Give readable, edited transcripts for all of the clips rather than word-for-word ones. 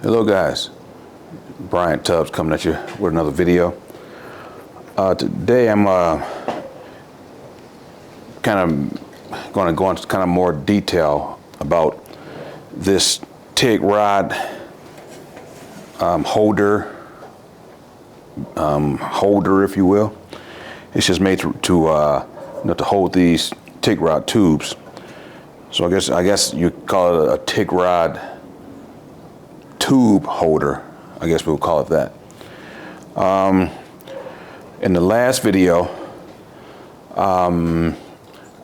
Hello guys, Brian Tubbs coming at you with another video. Today I'm kind of going to go into kind of more detail about this Tig Rod holder, if you will. It's just made to hold these Tig Rod tubes. So I guess you call it a Tig Rod Tube Holder. I guess we'll call it that. In the last video, I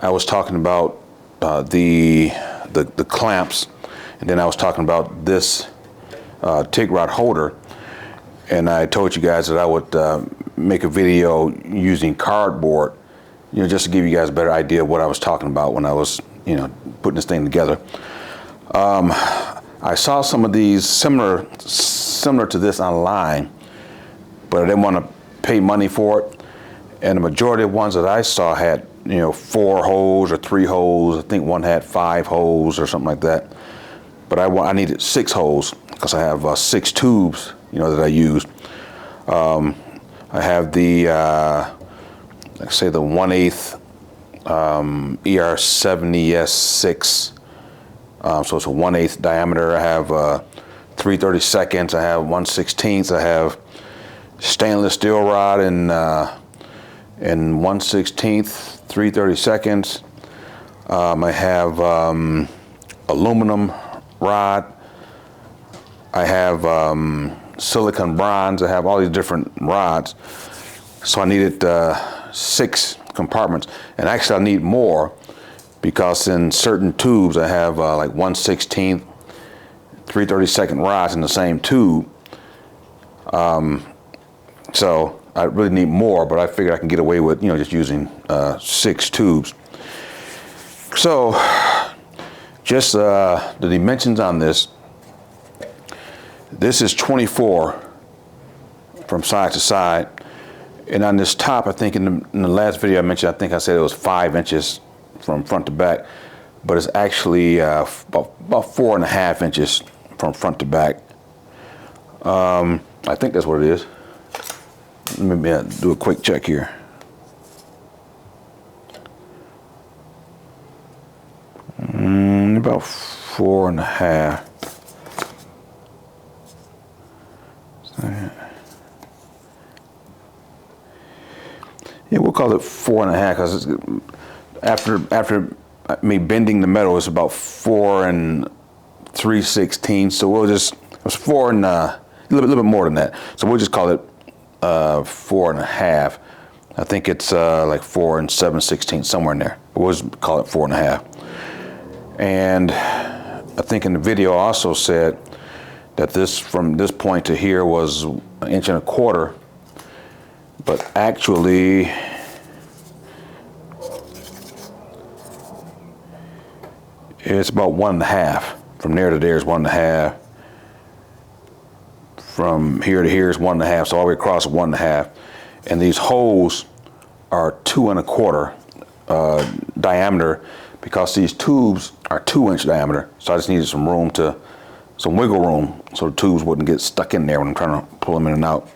was talking about the clamps, and then I was talking about this Tig Rod holder, and I told you guys that I would make a video using cardboard, just to give you guys a better idea of what I was talking about when I was, putting this thing together. I saw some of these similar to this online, but I didn't want to pay money for it. And the majority of ones that I saw had, 4 holes or 3 holes. I think one had 5 holes or something like that. But I needed 6 holes because I have 6 tubes, that I used. I have the, let's say the 1/8 ER70S6. So it's a 1/8 diameter. I have 3/32, I have 1/16, I have stainless steel rod and 1/16, 3/32. I have aluminum rod. I have silicon bronze. I have all these different rods. So I needed 6 compartments, and actually I need more, because in certain tubes I have like 1/16, 3/32 rods in the same tube. So I really need more, but I figured I can get away with just using 6 tubes. So just the dimensions on this. This is 24 from side to side, and on this top, I think in the last video I mentioned, I think I said it was 5 inches from front to back, but it's actually about 4.5 inches from front to back. I think that's what it is. Let me do a quick check here. About 4.5. Yeah, we'll call it 4.5 because after me bending the metal, it's about 4 3/16. So it was 4 and a little bit more than that. So we'll just call it 4.5. I think it's like 4 7/16, somewhere in there. We'll just call it 4.5. And I think in the video I also said that this, from this point to here, was 1.25 inches, but actually it's about 1.5. From there to there is 1.5. From here to here is 1.5. So all the way across is 1.5. And these holes are 2.25 diameter, because these tubes are 2-inch diameter. So I just needed some wiggle room, so the tubes wouldn't get stuck in there when I'm trying to pull them in and out.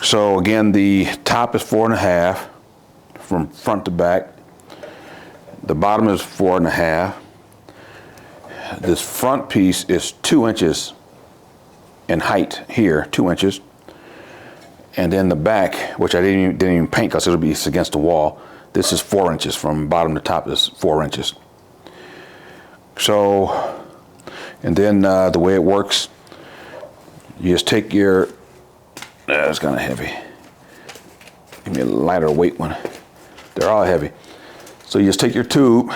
So again, the top is 4.5 from front to back. The bottom is 4.5. This front piece is 2 inches in height here, 2 inches. And then the back, which I didn't even paint because it'll be against the wall, this is 4 inches. From bottom to top is 4 inches. So, and then the way it works, you just take your, it's kind of heavy. Give me a lighter weight one. They're all heavy. So you just take your tube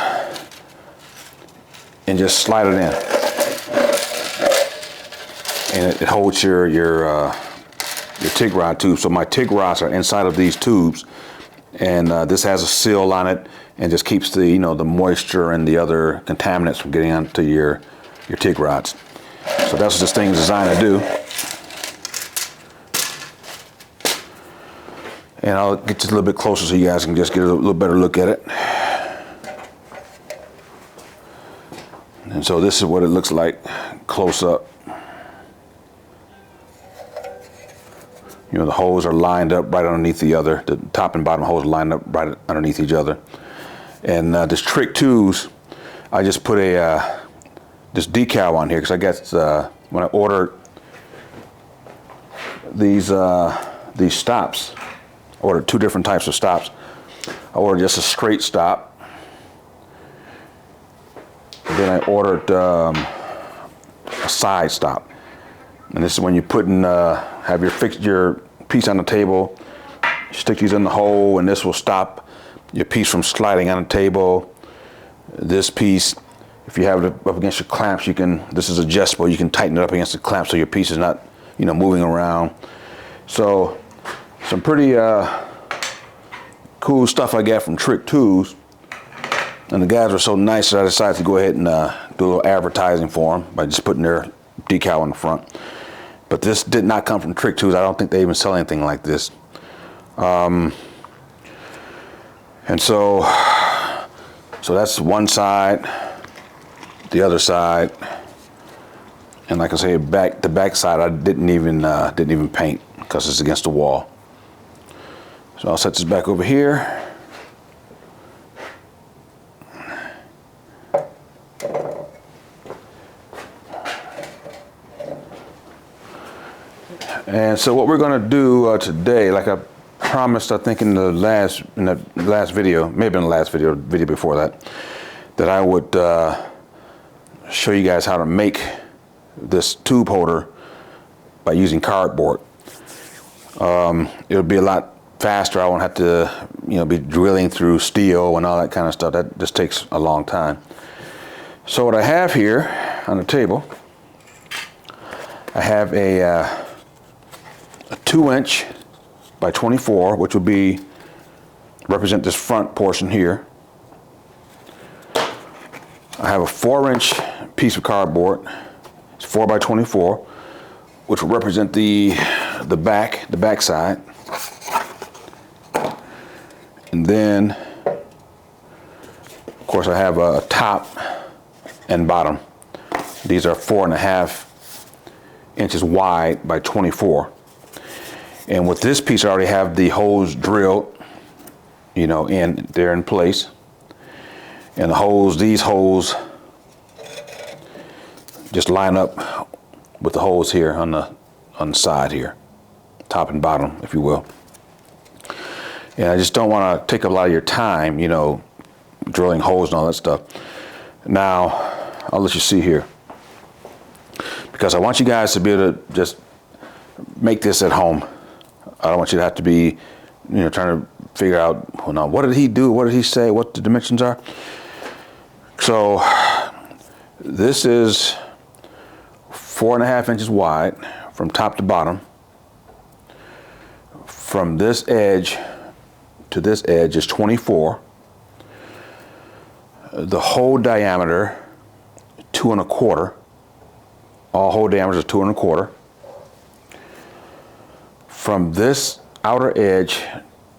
and just slide it in, and it holds your Tig Rod tube. So my Tig rods are inside of these tubes, and this has a seal on it, and just keeps the the moisture and the other contaminants from getting onto your Tig rods. So that's what this thing is designed to do. And I'll get just a little bit closer so you guys can just get a little better look at it. And so this is what it looks like close up. You know, the holes are lined up right underneath the other. The top and bottom holes are lined up right underneath each other. And this Trick Tubes, I just put a this decal on here because I guess when I ordered these stops, I ordered 2 different types of stops. I ordered just a straight stop. Then I ordered a side stop. And this is when you put in, have your piece on the table, stick these in the hole, and this will stop your piece from sliding on the table. This piece, if you have it up against your clamps, you can, this is adjustable, you can tighten it up against the clamp so your piece is not, you know, moving around. So, some pretty cool stuff I got from Trick Tubes. And the guys were so nice that I decided to go ahead and do a little advertising for them by just putting their decal on the front. But this did not come from Trick Tubes. I don't think they even sell anything like this. And so that's one side, the other side, and like I say, the back side I didn't even paint because it's against the wall. So I'll set this back over here. And so what we're going to do today, like I promised, I think in the last video, maybe in the last video before that I would show you guys how to make this tube holder by using cardboard. It'll be a lot faster. I won't have to, you know, be drilling through steel and all that kind of stuff. That just takes a long time. So what I have here on the table, I have a 2-inch by 24, which will represent this front portion here. I have a 4-inch piece of cardboard. It's 4 by 24, which will represent the back side. And then, of course, I have a top and bottom. These are 4.5 inches wide by 24. And with this piece, I already have the holes drilled, you know, they're in place. And the holes, these holes just line up with the holes here on the side here, top and bottom, if you will. And I just don't want to take up a lot of your time, you know, drilling holes and all that stuff. Now, I'll let you see here, because I want you guys to be able to just make this at home. I don't want you to have to be, you know, trying to figure out, well, now, what did he do? What did he say? What the dimensions are? So this is 4.5 inches wide from top to bottom. From this edge to this edge is 24. The hole diameter, 2 1/4. All hole diameters are 2 1/4. From this outer edge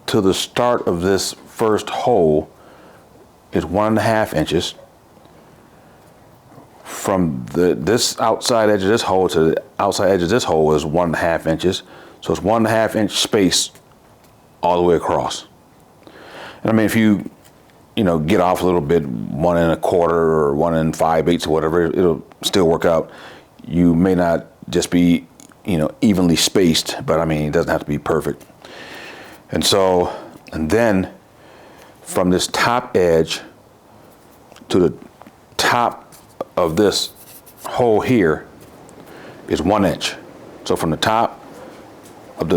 to the start of this first hole is 1.5 inches. From this outside edge of this hole to the outside edge of this hole is 1.5 inches. So it's 1.5 inch space all the way across. And I mean, if you know, get off a little bit, 1 1/4 or 1 5/8 or whatever, it'll still work out. You may not just be, you know, evenly spaced, but I mean, it doesn't have to be perfect. And so, and then from this top edge to the top of this hole here is 1 inch. So from the top of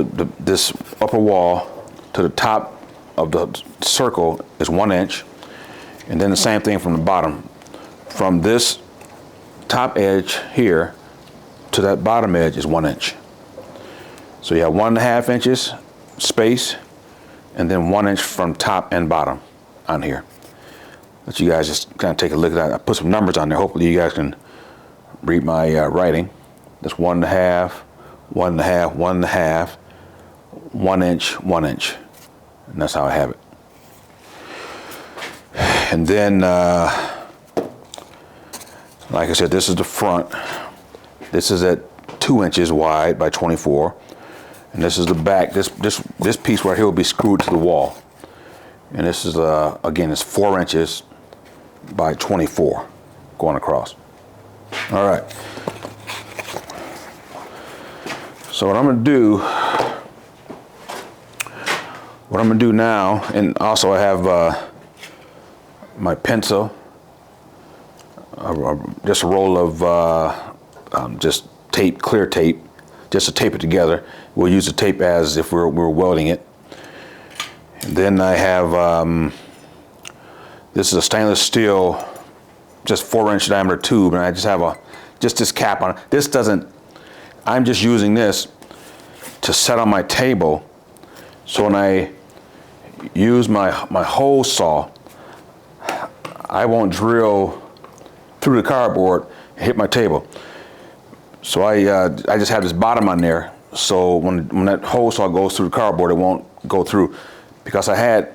this upper wall to the top of the circle is 1 inch. And then the same thing from the bottom. From this top edge here to that bottom edge is 1 inch. So you have 1.5 inches space, and then 1 inch from top and bottom on here. Let you guys just kind of take a look at that. I put some numbers on there. Hopefully you guys can read my writing. That's 1.5, 1.5, 1.5, 1 inch, 1 inch. And that's how I have it. And then, like I said, this is the front. This is at 2 inches wide by 24. And this is the back. This piece right here will be screwed to the wall. And this is again, it's 4 inches by 24 going across. All right. So what I'm gonna do now, and also I have my pencil, just a roll of just tape, clear tape, just to tape it together. We'll use the tape as if we're welding it. And then I have, this is a stainless steel, just 4-inch diameter tube, and I just have just this cap on it. This doesn't, I'm just using this to set on my table, so when I use my hole saw, I won't drill through the cardboard and hit my table. So I just have this bottom on there, so when that hole saw goes through the cardboard, it won't go through. Because I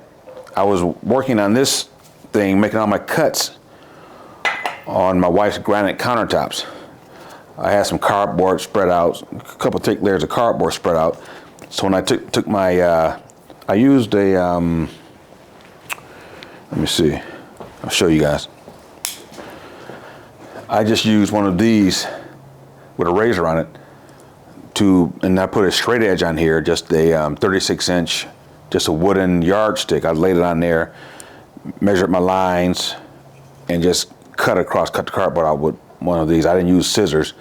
was working on this thing, making all my cuts on my wife's granite countertops. I had some cardboard spread out, a couple thick layers of cardboard spread out. So when I took my, I used a, let me see, I'll show you guys. I just used one of these with a razor on it and I put a straight edge on here, just a 36-inch, just a wooden yardstick. I laid it on there, measured my lines, and just cut the cardboard out with one of these. I didn't use scissors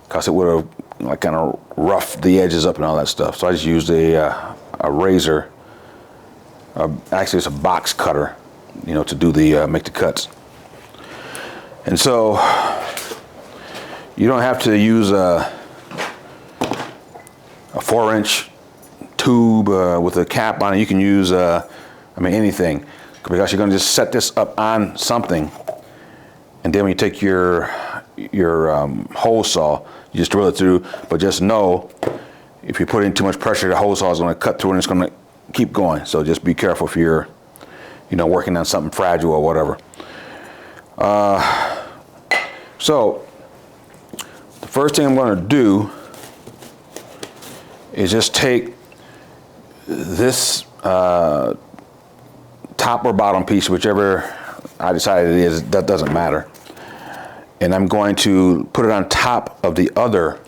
because it would have like kind of roughed the edges up and all that stuff. So I just used a razor. Actually, it's a box cutter, you know, to do the make the cuts. And so you don't have to use a 4-inch tube with a cap on it. You can use, I mean, anything, because you're going to just set this up on something, and then when you take your hole saw, you just drill it through. But just know, if you put in too much pressure, the hole saw is going to cut through and it's going to keep going. So just be careful if you're, you know, working on something fragile or whatever. So the first thing I'm going to do is just take this top or bottom piece, whichever I decided it is, that doesn't matter. And I'm going to put it on top of the other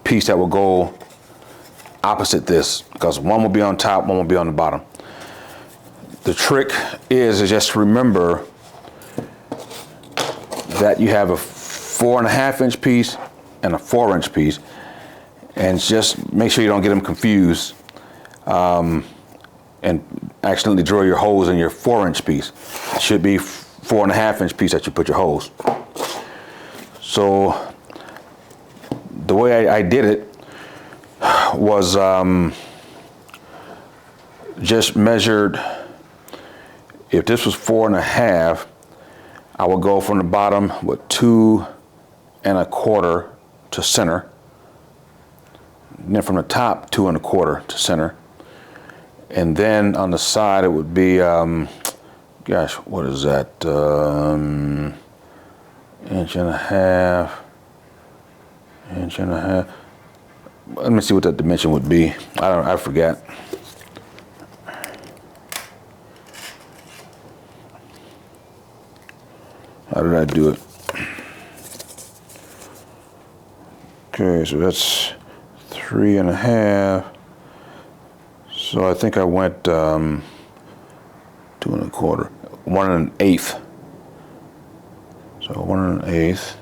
piece that will go opposite this, because one will be on top, one will be on the bottom. The trick is just remember that you have a 4.5-inch piece and a 4-inch piece, and just make sure you don't get them confused and accidentally drill your holes in your 4-inch piece. It should be 4.5-inch piece that you put your holes. So the way I did it was just measured. If this was 4.5, I would go from the bottom with 2 1/4 to center. And then from the top, 2 1/4 to center. And then on the side, it would be, gosh, what is that? 1.5 inches. Let me see what that dimension would be. I forget. How did I do it? Okay, so that's 3.5. So I think I went 2 1/4, 1 1/8. So 1 1/8.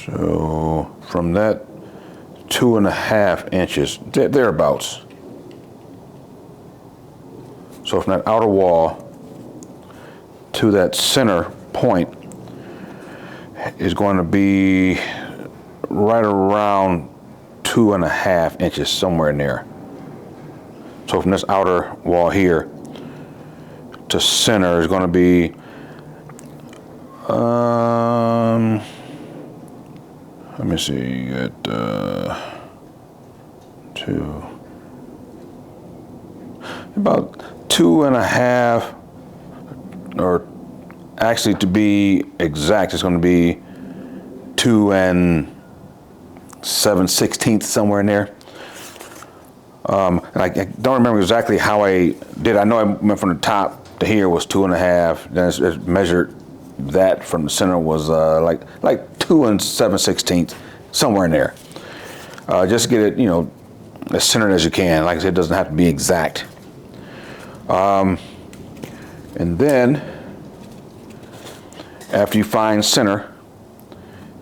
So from that 2.5 inches, thereabouts. So from that outer wall to that center point is going to be right around 2.5 inches, somewhere in there. So from this outer wall here to center is going to be let me see, you got 2, about 2.5, or actually to be exact, it's going to be 2 7/16 somewhere in there. And I don't remember exactly how I did. I know I went from the top to here was 2.5. Then it measured that from the center was like 2 7/16, somewhere in there. Just to get it, as centered as you can. Like I said, it doesn't have to be exact. And then after you find center,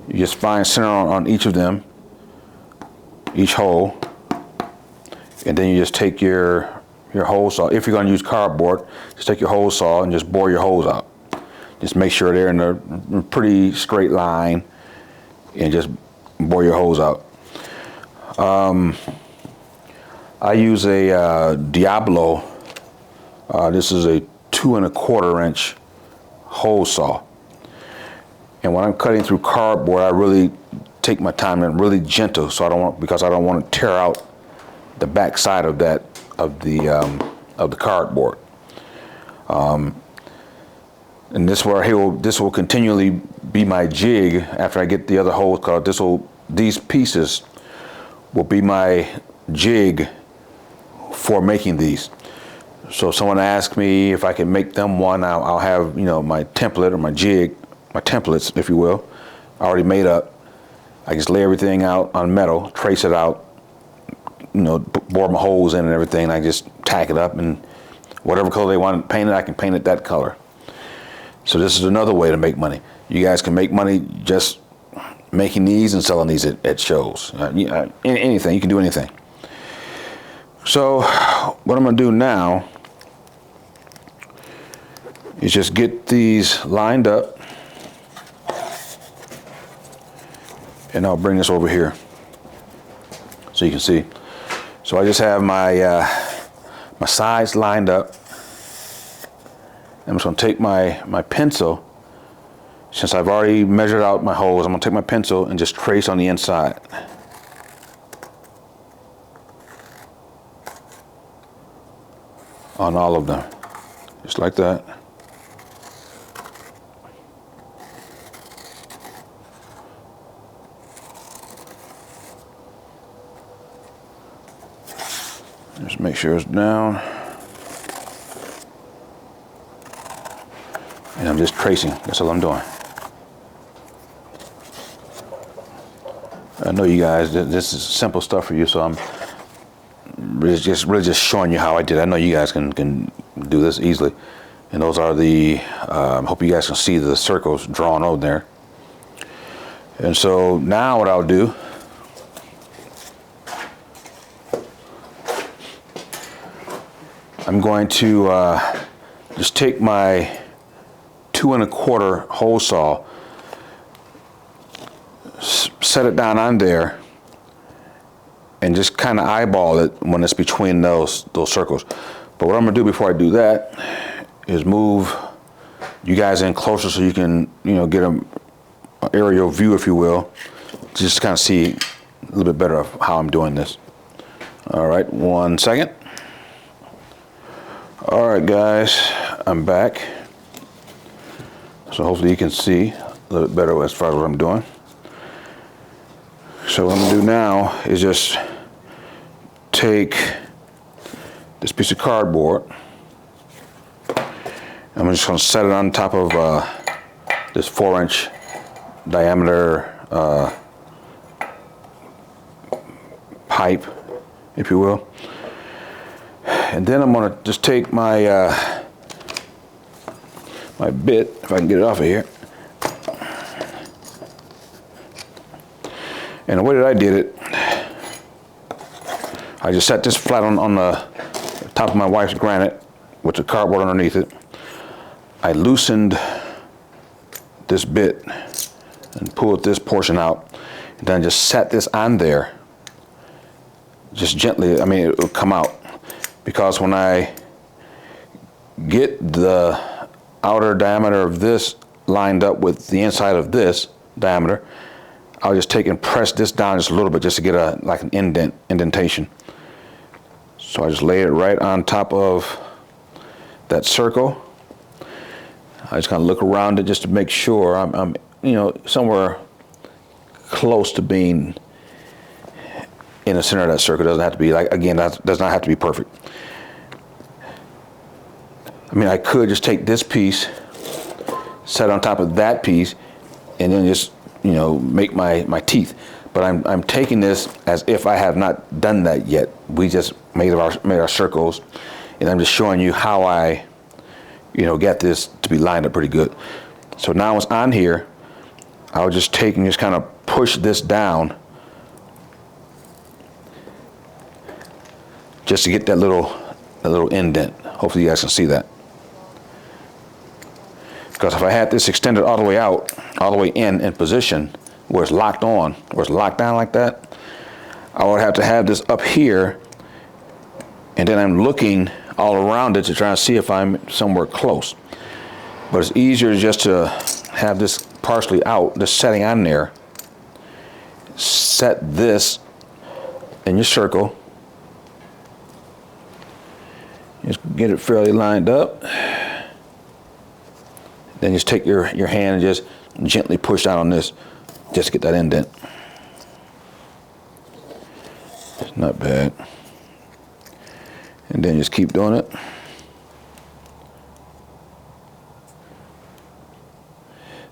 you just find center on each of them, each hole, and then you just take your hole saw. If you're going to use cardboard, just take your hole saw and just bore your holes out. Just make sure they're in a pretty straight line, and just bore your holes out. I use a Diablo. This is a 2 1/4 inch hole saw. And when I'm cutting through cardboard, I really take my time and really gentle, because I don't want to tear out the back side of the cardboard. And this will continually be my jig after I get the other holes cut. These pieces will be my jig for making these. So if someone asks me if I can make them one, I'll have my template or my jig, my templates, if you will, already made up. I just lay everything out on metal, trace it out, bore my holes in and everything. And I just tack it up, and whatever color they want painted, I can paint it that color. So this is another way to make money. You guys can make money just making these and selling these at shows. Anything, you can do anything. So what I'm going to do now is just get these lined up, and I'll bring this over here so you can see. So I just have my sides lined up. I'm just going to take my pencil. Since I've already measured out my holes, I'm going to take my pencil and just trace on the inside. On all of them, just like that. Just make sure it's down. And I'm just tracing, that's all I'm doing. I know you guys, this is simple stuff for you, so I'm really just showing you how I did. I know you guys can do this easily. And those are hope you guys can see the circles drawn over there. And so now what I'll do, I'm going to just take my 2 1/4 hole saw, set it down on there, and just kind of eyeball it when it's between those circles. But what I'm gonna do before I do that is move you guys in closer so you can get an aerial view, if you will, just kind of see a little bit better of how I'm doing this. All right, 1 second. All right, guys, I'm back. So hopefully you can see a little bit better as far as what I'm doing. So what I'm gonna do now is just take this piece of cardboard. I'm just gonna set it on top of this 4-inch diameter pipe, if you will. And then I'm gonna just take my my bit, if I can get it off of here. And the way that I did it, I just set this flat on the top of my wife's granite with the cardboard underneath it. I loosened this bit and pulled this portion out, and then just set this on there, just gently. It will come out, because when I get the outer diameter of this lined up with the inside of this diameter, I'll just take and press this down just a little bit, just to get an indentation. So I just lay it right on top of that circle. I just kind of look around it just to make sure I'm somewhere close to being in the center of that circle. It doesn't have to be, like, again, that does not have to be perfect. I mean, I could just take this piece, set on top of that piece, and then just, you know, make my teeth. But I'm taking this as if I have not done that yet. We just made our circles, and I'm just showing you how I, you know, get this to be lined up pretty good. So now it's on here. I'll just take and just kind of push this down just to get that little indent. Hopefully you guys can see that. Because if I had this extended all the way out, all the way in position, where it's locked on, where it's locked down like that, I would have to have this up here, and then I'm looking all around it to try and see if I'm somewhere close. But it's easier just to have this partially out, just setting on there. Set this in your circle. Just get it fairly lined up. Then just take your hand and just gently push down on this, just to get that indent. It's not bad. And then just keep doing it.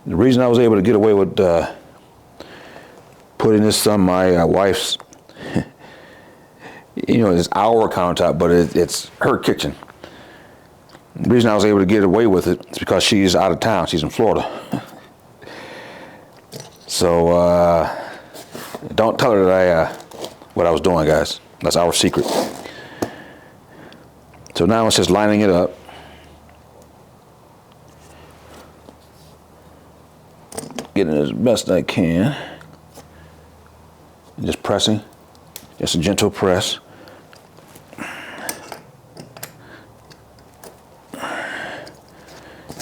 The reason I was able to get away with putting this on my wife's, you know, it's our countertop, but it's her kitchen. The reason I was able to get away with it is because she's out of town. She's in Florida. So don't tell her that what I was doing, guys. That's our secret. So now it's just lining it up. Getting it as best I can. Just pressing. Just a gentle press.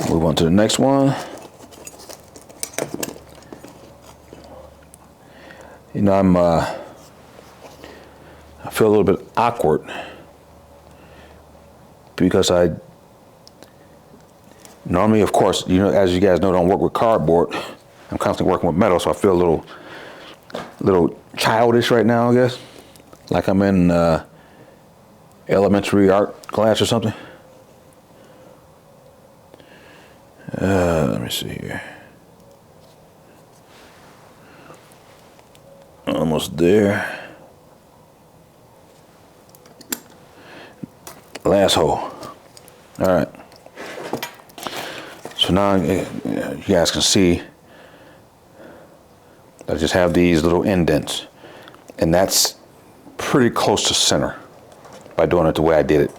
Move on to the next one. You know, I feel a little bit awkward because I normally, of course, you know, as you guys know, don't work with cardboard. I'm constantly working with metal, so I feel a little childish right now, I guess. Like I'm in elementary art class or something. Let me see here. Almost there. Last hole. All right. So now you guys can see I just have these little indents, and that's pretty close to center by doing it the way I did it.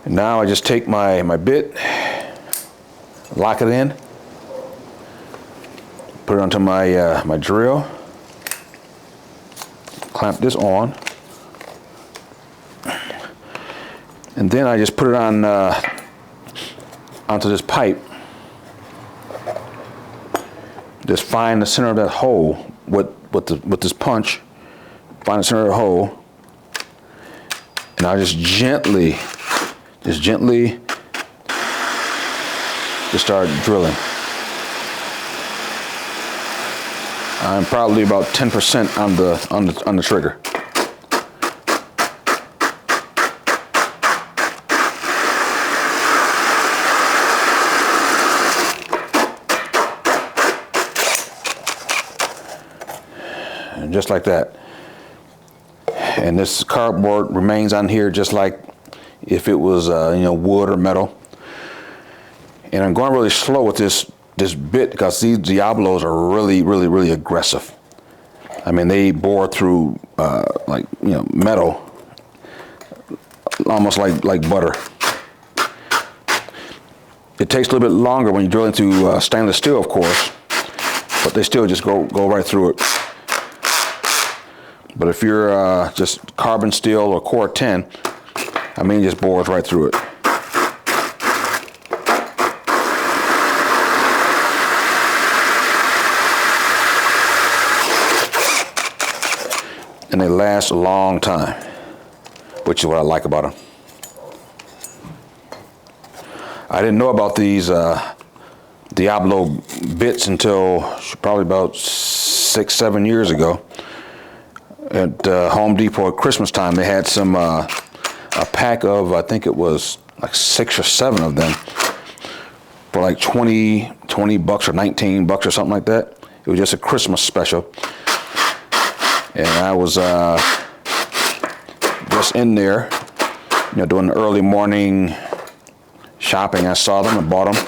And now I just take my bit, lock it in, put it onto my my drill, clamp this on, and then I just put it on onto this pipe. Just find the center of that hole with this punch. Find the center of the hole, and I'll just gently start drilling. I'm probably about 10% on the trigger. And just like that. And this cardboard remains on here just like if it was you know, wood or metal. And I'm going really slow with this bit because these Diablos are really aggressive. I mean, they bore through like, you know, metal almost like butter. It takes a little bit longer when you drill into stainless steel, of course, but they still just go right through it. But if you're just carbon steel or core 10, I mean, it just bores right through it. And they last a long time, which is what I like about them. I didn't know about these Diablo bits until probably about 6-7 years ago. At Home Depot at Christmas time, they had some a pack of, I think it was like 6 or 7 of them for like 20 bucks or 19 bucks or something like that. It was just a Christmas special, and I was just in there, you know, doing the early morning shopping. I saw them and bought them,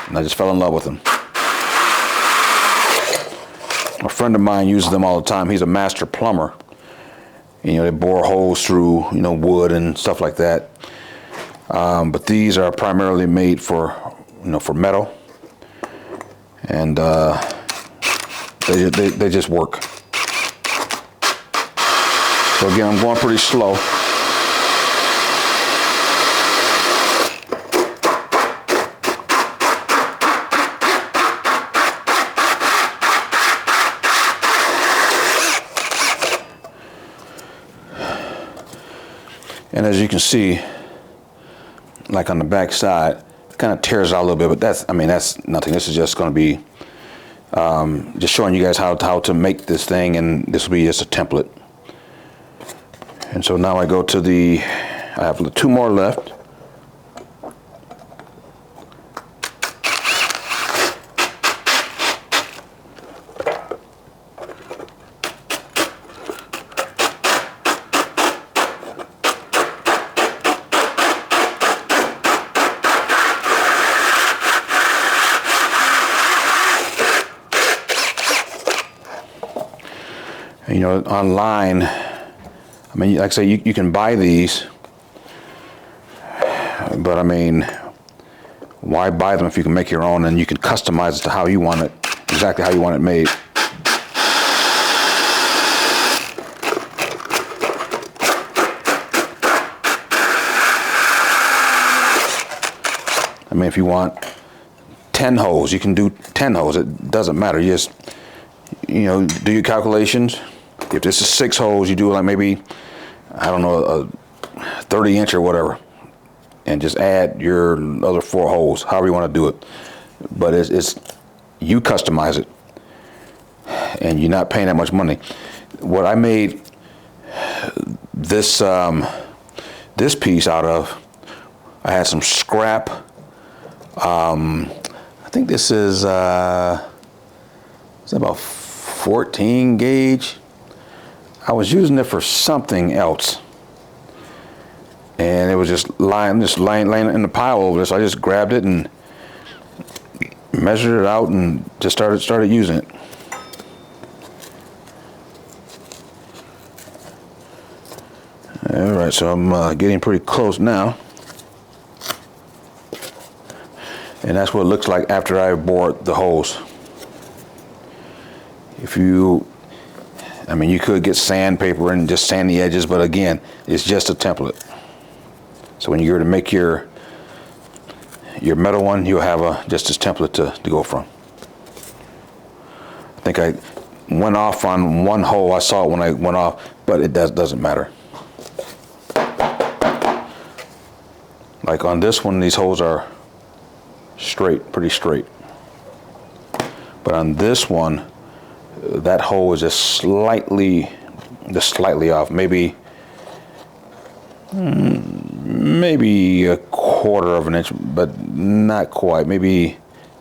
and I just fell in love with them. A friend of mine uses them all the time. He's a master plumber. You know, they bore holes through, you know, wood and stuff like that. But these are primarily made for, you know, for metal, and they just work. So again, I'm going pretty slow. And as you can see, like on the back side, it kind of tears out a little bit, but that's nothing. This is just going to be just showing you guys how to make this thing, and this will be just a template. And so now I go to I have 2 more left. You know, online, I mean, like I say, you can buy these, but I mean, why buy them if you can make your own and you can customize it to how you want it, exactly how you want it made. I mean, if you want 10 holes, you can do 10 holes. It doesn't matter. You just, you know, do your calculations. If this is 6 holes, you do like maybe, I don't know, a 30-inch or whatever, and just add your other 4 holes, however you want to do it. But it's you customize it, and you're not paying that much money. What I made this this piece out of, I had some scrap. I think this is it's about 14 gauge. I was using it for something else, and it was just laying in the pile over there. So I just grabbed it and measured it out and just started using it. All right, so I'm getting pretty close now, and that's what it looks like after I bored the holes. I mean, you could get sandpaper and just sand the edges, but again, it's just a template. So when you're to make your metal one, you'll have just this template to go from. I think I went off on one hole. I saw it when I went off, but it doesn't matter. Like on this one, these holes are straight, pretty straight. But on this one, that hole is just slightly off, maybe a 1/4 of an inch, but not quite, maybe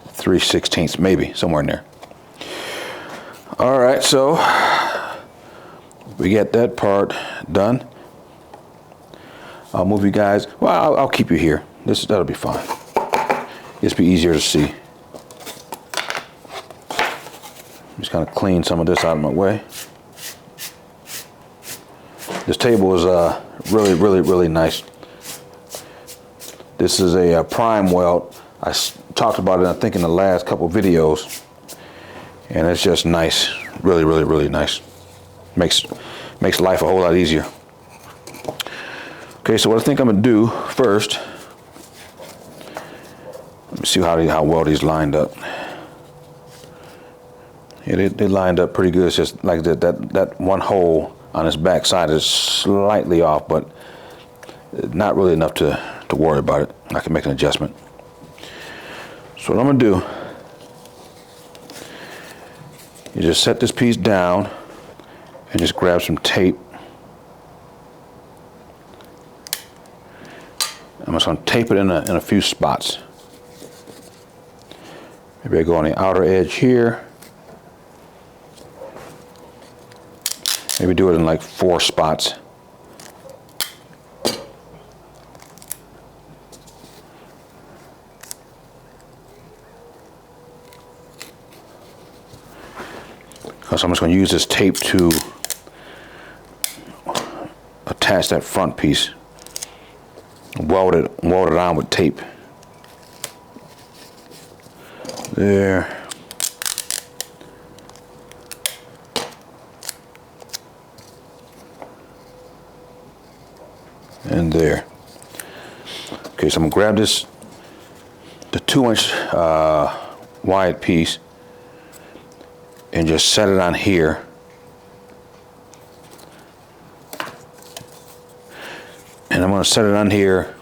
3/16, maybe somewhere in there. All right, so we get that part done. I'll move you guys. Well, I'll keep you here. That'll be fine. Just be easier to see. Just kind of clean some of this out of my way. This table is really nice. This is a prime weld. I talked about it, I think, in the last couple videos, and it's just nice. Really nice. Makes life a whole lot easier. Okay, so what I think I'm gonna do first, let me see how well these lined up. Yeah, they lined up pretty good. It's just like that one hole on its back side is slightly off, but not really enough to worry about it. I can make an adjustment. So what I'm gonna do, you just set this piece down and just grab some tape. I'm just gonna tape it in a few spots. Maybe I go on the outer edge here. Maybe do it in like 4 spots. So I'm just going to use this tape to attach that front piece. Weld it on with tape. There. And there. Okay, so I'm going to grab this, the 2-inch wide piece, and just set it on here. And I'm going to set it on here,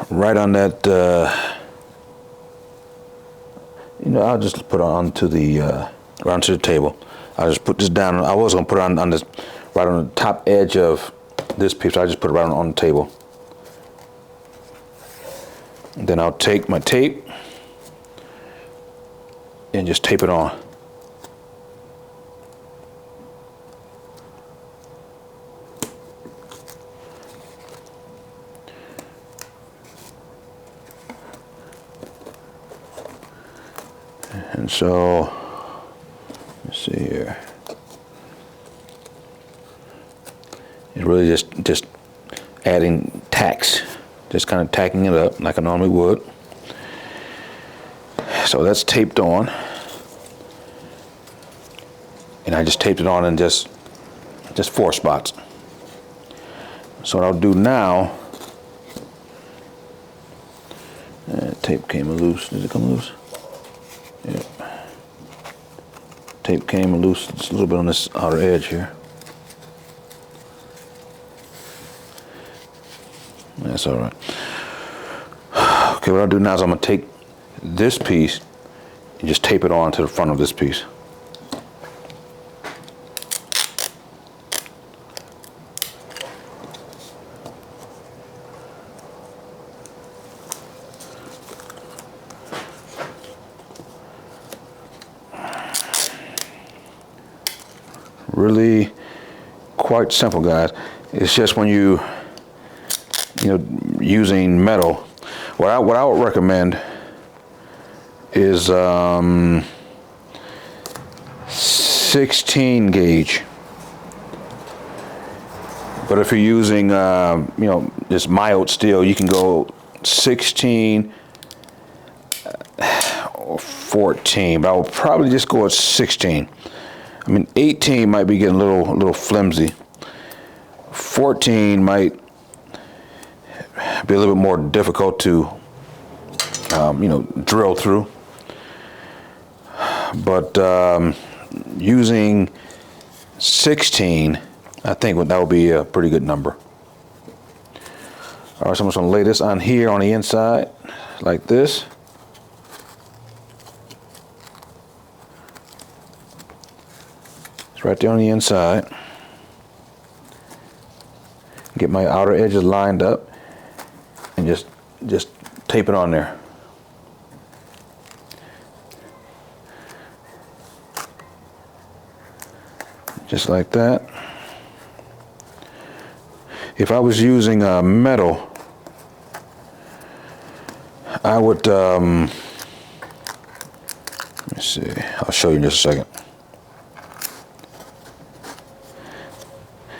right on that, I'll just put it onto the, onto the table. I'll just put this down. I was going to put it on this, right on the top edge of this piece. So I just put it right on the table. And then I'll take my tape and just tape it on. And so, let's see here. It's really just adding tacks, just kind of tacking it up like I normally would. So that's taped on, and I just taped it on in just 4 spots. So what I'll do now, tape came loose. Did it come loose? Yeah. Tape came loose just a little bit on this outer edge here. That's all right. Okay, what I'll do now is I'm going to take this piece and just tape it on to the front of this piece. Really quite simple, guys. It's just when you using metal, what I would recommend is 16 gauge. But if you're using just mild steel, you can go 16 or 14, but I would probably just go at 16. I mean, 18 might be getting a little flimsy. 14 might be a little bit more difficult to, drill through. But using 16, I think that would be a pretty good number. All right, so I'm just going to lay this on here on the inside, like this. It's right there on the inside. Get my outer edges lined up and just tape it on there. Just like that. If I was using metal, I would, let me see, I'll show you in just a second.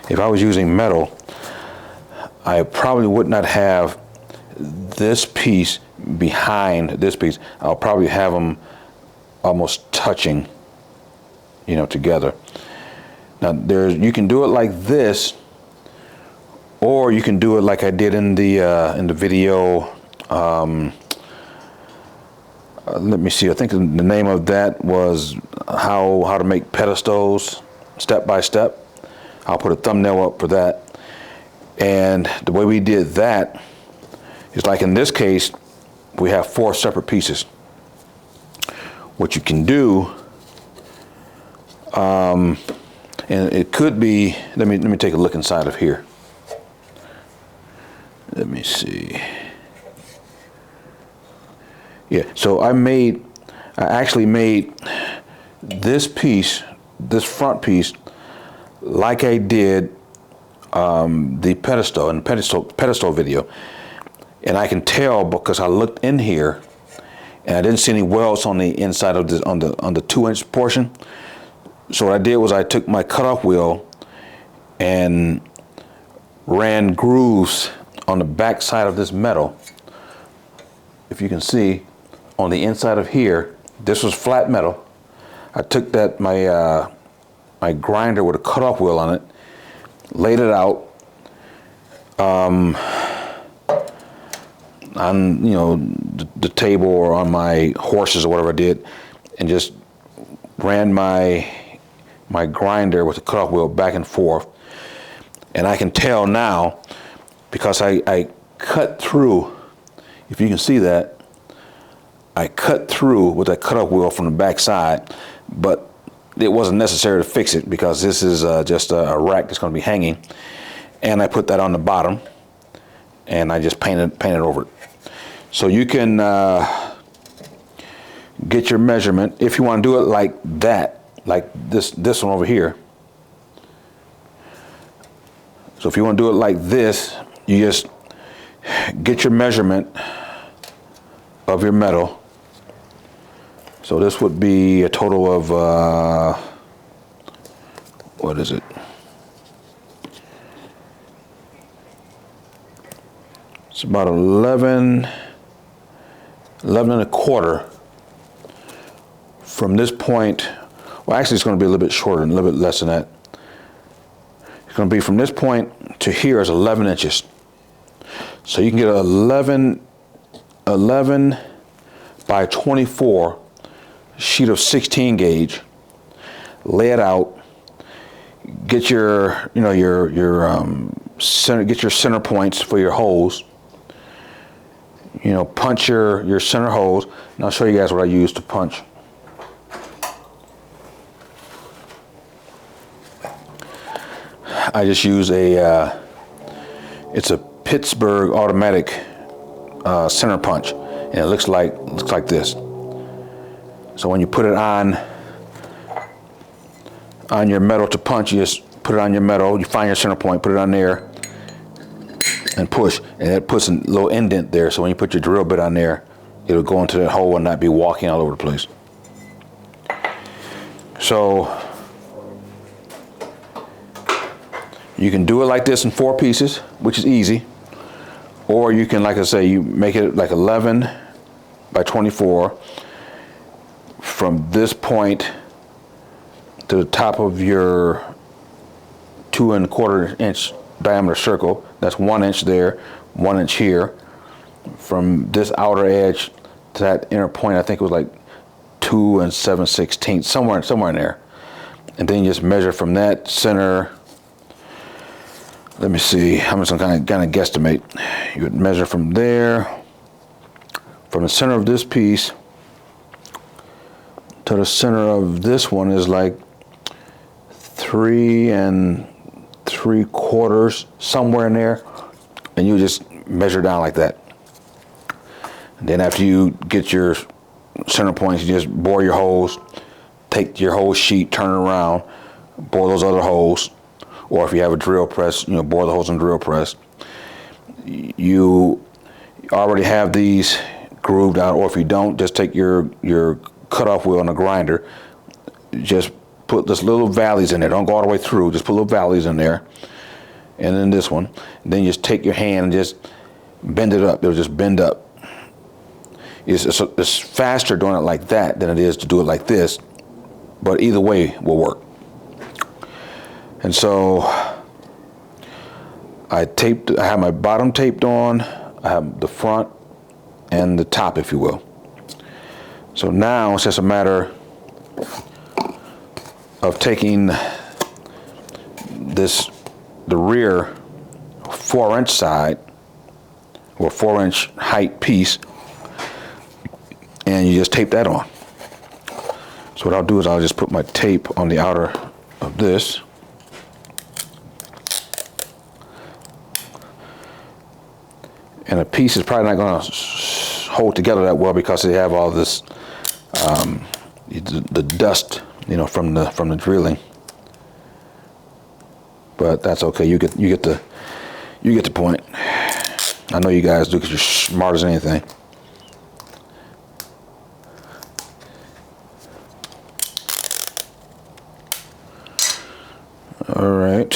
If I was using metal, I probably would not have this piece behind this piece. I'll probably have them almost touching, together. Now you can do it like this, or you can do it like I did in the video. Let me see. I think the name of that was how to make pedestals step by step. I'll put a thumbnail up for that. And the way we did that is like in this case, we have 4 separate pieces. What you can do, and it could be, let me take a look inside of here. Let me see. Yeah, so I actually made this piece, this front piece, like I did the pedestal video. And I can tell because I looked in here and I didn't see any welds on the inside of this, on the 2-inch portion. So what I did was I took my cutoff wheel and ran grooves on the back side of this metal. If you can see, on the inside of here, this was flat metal. I took that my grinder with a cutoff wheel on it, laid it out on the table or on my horses or whatever I did, and just ran my grinder with the cutoff wheel back and forth. And I can tell now because I cut through. If you can see that, I cut through with that cutoff wheel from the back side, but it wasn't necessary to fix it because this is just a rack that's going to be hanging. And I put that on the bottom, and I just painted over it. So you can get your measurement if you want to do it like that, like this one over here. So if you want to do it like this, you just get your measurement of your metal. So this would be a total of, what is it? It's about 11 and a quarter from this point. Well, actually it's going to be a little bit shorter and a little bit less than that. It's going to be from this point to here is 11 inches. So you can get 11 by 24 sheet of 16 gauge, lay it out, get your center, get your center points for your holes. Punch your center holes, and I'll show you guys what I use to punch. I just use it's a Pittsburgh automatic center punch, and it looks like this. So when you put it on your metal to punch, you just put it on your metal, you find your center point, put it on there, and push, and it puts a little indent there, so when you put your drill bit on there, it'll go into that hole and not be walking all over the place. So you can do it like this in 4 pieces, which is easy, or you can, like I say, you make it like 11 by 24 from this point to the top of your 2 1/4 inch diameter circle. That's 1 inch there, 1 inch here. From this outer edge to that inner point, I think it was like 2 7/16, somewhere in there. And then you just measure from that center. Let me see, I'm just gonna kind of guesstimate. You would measure from there, from the center of this piece to the center of this one is like 3 3/4, somewhere in there, and you just measure down like that. And then after you get your center points, you just bore your holes, take your hole sheet, turn it around, bore those other holes, or if you have a drill press, bore the holes in the drill press. You already have these grooved out, or if you don't, just take your cutoff wheel and a grinder, just put this little valleys in there. Don't go all the way through, just put little valleys in there. And then this one. And then you just take your hand and just bend it up. It'll just bend up. It's faster doing it like that than it is to do it like this, but either way will work. And so I have my bottom taped on, I have the front and the top, if you will. So now it's just a matter of taking the rear 4-inch side or 4-inch height piece, and you just tape that on. So what I'll do is I'll just put my tape on the outer of this. And a piece is probably not going to hold together that well because they have all this the dust, you know, from the drilling. But that's okay. You get the point. I know you guys do because you're smart as anything. All right.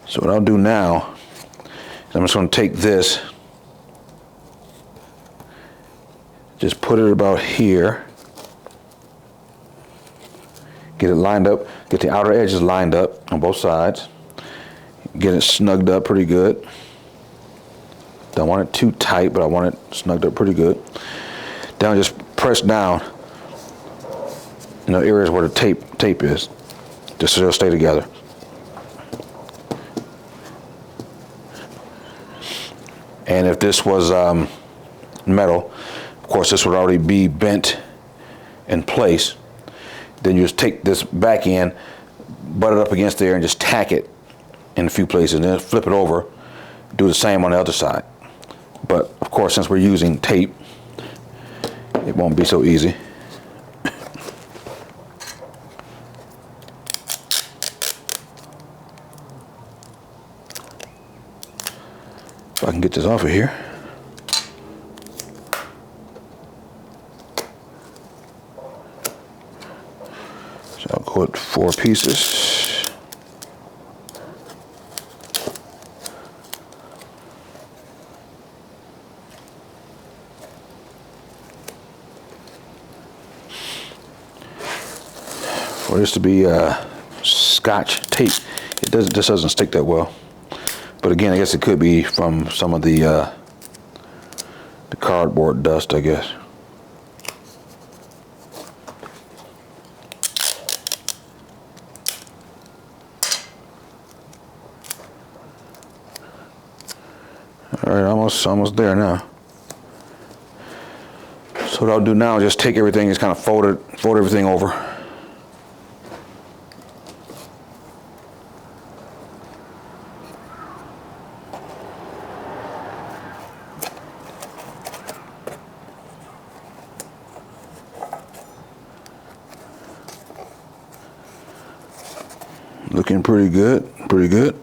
So what I'll do now is I'm just going to take this, just put it about here, get it lined up, get the outer edges lined up on both sides, get it snugged up pretty good. Don't want it too tight, but I want it snugged up pretty good. Then I'll just press down in the areas where the tape is, just so it'll stay together. And if this was metal, of course this would already be bent in place. Then you just take this back end, butt it up against there, and just tack it in a few places, and then flip it over, do the same on the other side. But of course, since we're using tape, it won't be so easy. If I can get this off of here. So I'll go with 4 pieces. For this to be Scotch tape, this doesn't stick that well. But again, I guess it could be from some of the cardboard dust, I guess. All right, almost there now. So what I'll do now is just take everything, just kind of fold everything over. Looking pretty good, pretty good.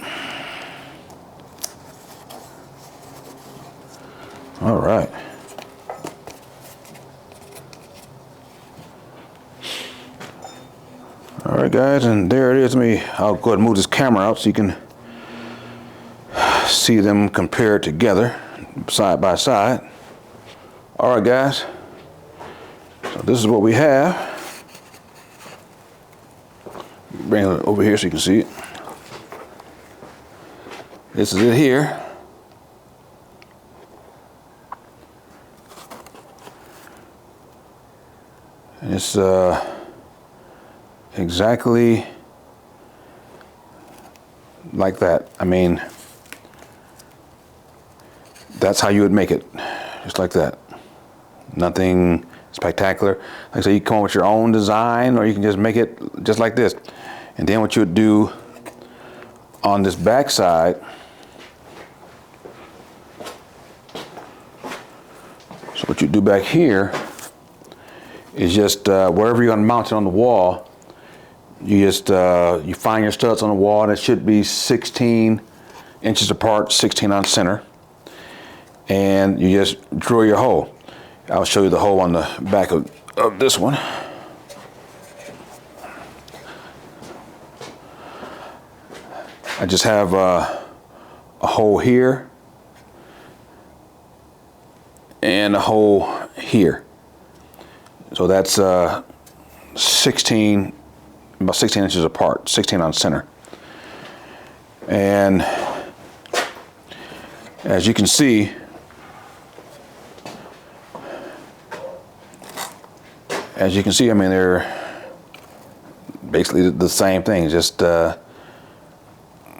All right. All right, guys, and there it is. I'll go ahead and move this camera out so you can see them compared together, side by side. All right, guys. So this is what we have. Bring it over here so you can see it. This is it here. And it's exactly like that. I mean, that's how you would make it, just like that. Nothing spectacular. Like I say, you can come up with your own design, or you can just make it just like this. And then what you would do on this back side, so what you do back here is just wherever you're gonna mount it on the wall, you just you find your studs on the wall, and it should be 16 inches apart, 16 on center, and you just drill your hole. I'll show you the hole on the back of this one. I just have a hole here and a hole here. So that's 16, about 16 inches apart, 16 on center. And as you can see, I mean, they're basically the same thing, just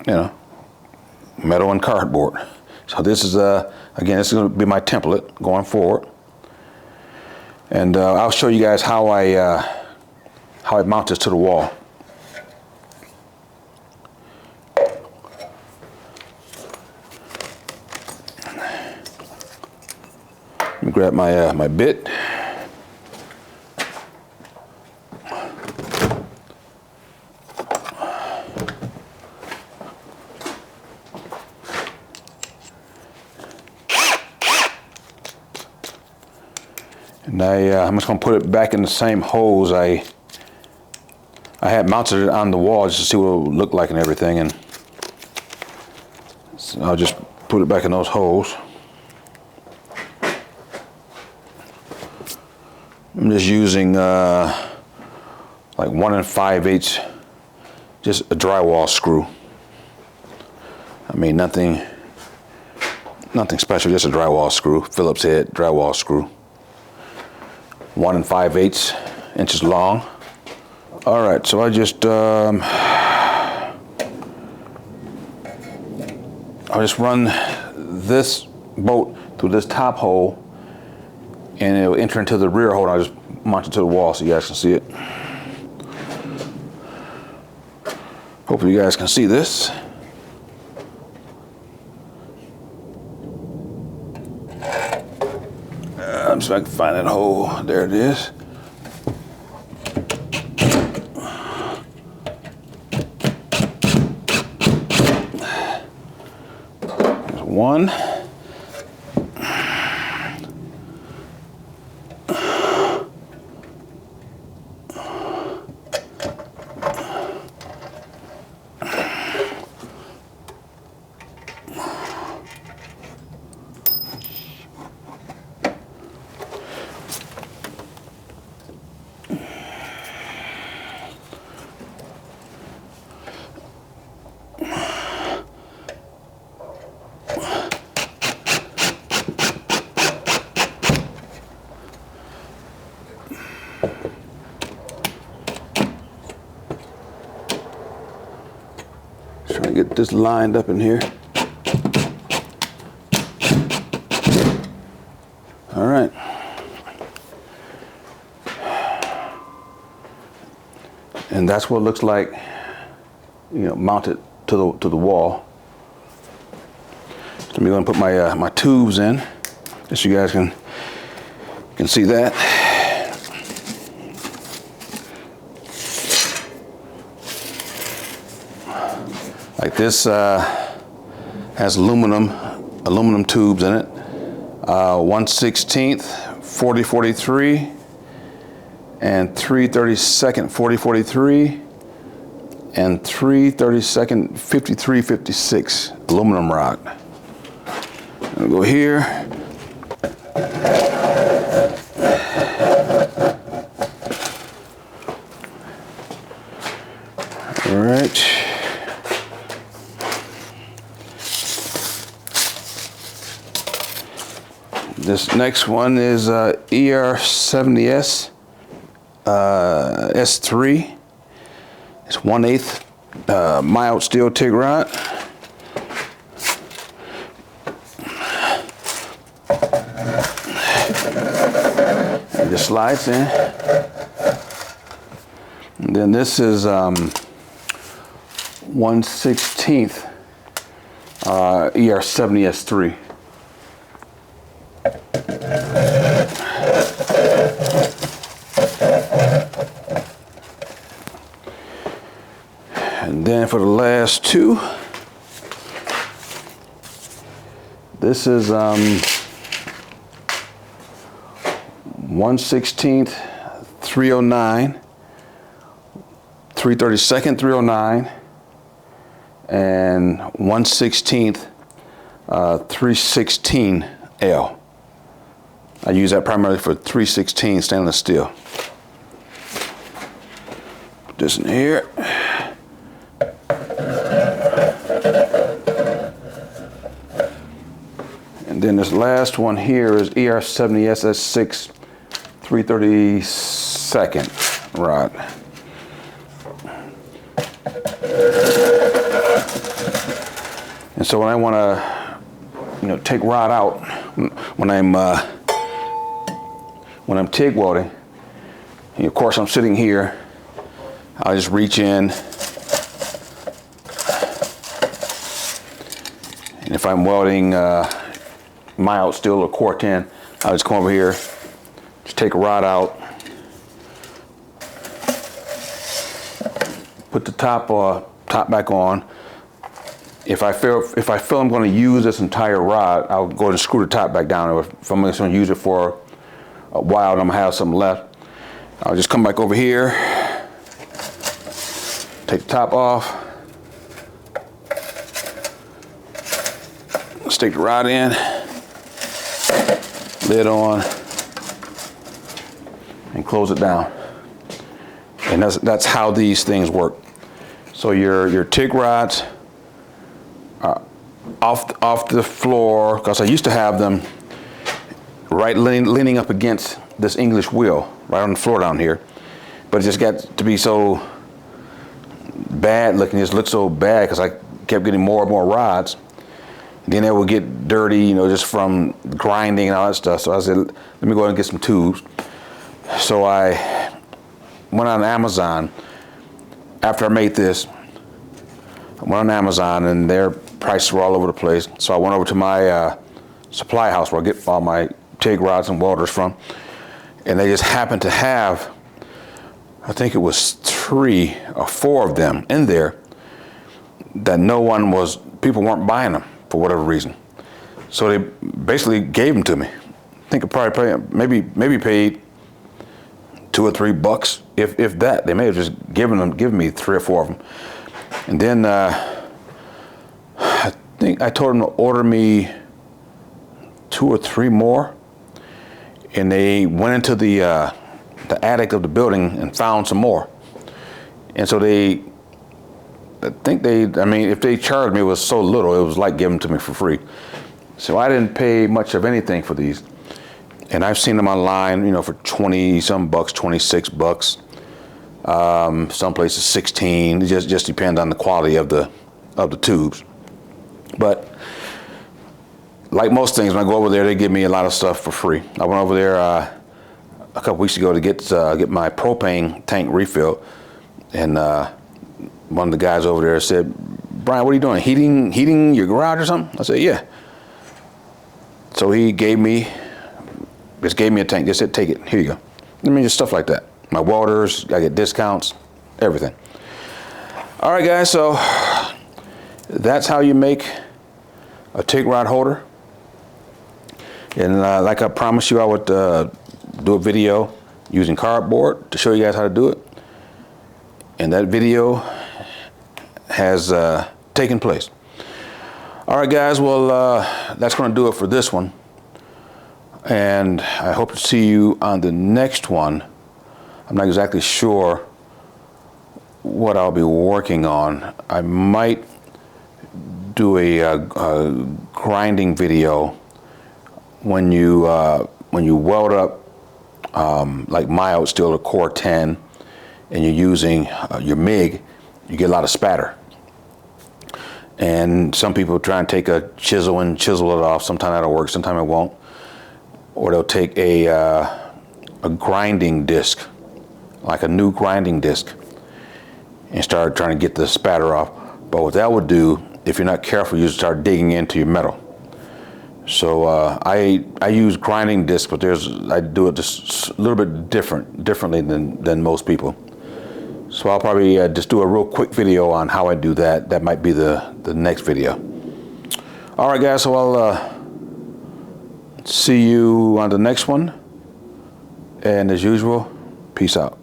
you know, metal and cardboard. So this is, again, this is going to be my template going forward. And I'll show you guys how I mount this to the wall. Let me grab my my bit. And I'm just going to put it back in the same holes I had mounted it on the wall just to see what it would look like and everything. And so I'll just put it back in those holes. I'm just using like 1 5/8, just a drywall screw. I mean, nothing special, just a drywall screw, Phillips head drywall screw. 1 5/8 inches long. All right, so I just I'll just run this bolt through this top hole, and it'll enter into the rear hole, and I'll just mount it to the wall so you guys can see it. Hopefully you guys can see this. So I can find that hole. There it is. There's one. Trying to get this lined up in here. All right. And that's what it looks like, you know, mounted to the wall. So I'm going to put my my tubes in, just so you guys can see that. Like this has aluminum tubes in it. 1/16 4043 and 3/32 4043 and 3/32 5356 aluminum rod. I'll go here. All right. This next one is ER70S S3. It's 1/8 mild steel TIG rod. It just slides in. And then this is 1/16 ER70S3. And then for the last two, this is 1/16 309, 3/32 309, and 1/16 316L. I use that primarily for 316 stainless steel. Put this in here. And then this last one here is ER70S S6 3/32 rod. And so when I want to, take rod out, when I'm TIG welding, and of course I'm sitting here, I'll just reach in, and if I'm welding mild steel or core 10, I'll just come over here, just take a rod out, put the top back on. If I feel I'm going to use this entire rod, I'll go ahead and screw the top back down. If I'm going to use it for a while and I'm going to have some left, I'll just come back over here, take the top off, stick the rod in, lid on, and close it down. And that's how these things work. So your TIG rods are off the floor, because I used to have them right leaning up against this English wheel right on the floor down here, but it just got to be so bad looking. It just looked so bad because I kept getting more and more rods. Then they would get dirty, just from grinding and all that stuff. So I said, let me go ahead and get some tubes. So I went on Amazon. After I made this, I went on Amazon and their prices were all over the place. So I went over to my supply house where I get all my TIG rods and welders from. And they just happened to have, I think it was 3 or 4 of them in there that people weren't buying them for whatever reason. So they basically gave them to me. I think I probably maybe paid $2 or $3, if that. They may have just given me 3 or 4 of them. And then I think I told them to order me 2 or 3 more, and they went into the attic of the building and found some more. And so if they charged me, it was so little, it was like giving them to me for free. So I didn't pay much of anything for these. And I've seen them online, for 20-some bucks, $26. Some places 16. It just depends on the quality of the tubes. But like most things, when I go over there, they give me a lot of stuff for free. I went over there a couple weeks ago to get my propane tank refilled, and one of the guys over there said, "Brian, what are you doing? Heating your garage or something?" I said, "Yeah." So he gave me a tank. Just said, "Take it. Here you go." Just stuff like that. My welders, I get discounts, everything. All right, guys. So that's how you make a TIG rod holder. And like I promised you, I would do a video using cardboard to show you guys how to do it. And that video has taken place. All right, guys. Well, that's going to do it for this one. And I hope to see you on the next one. I'm not exactly sure what I'll be working on. I might do a grinding video when you weld up like mild steel or core 10, and you're using your MIG, you get a lot of spatter. And some people try and take a chisel and chisel it off. Sometimes that'll work, sometimes it won't. Or they'll take a grinding disc, like a new grinding disc, and start trying to get the spatter off. But what that would do, if you're not careful, you start digging into your metal. So I use grinding discs, but I do it just a little bit differently than most people. So I'll probably just do a real quick video on how I do that. That might be the next video. All right, guys. So I'll see you on the next one. And as usual, peace out.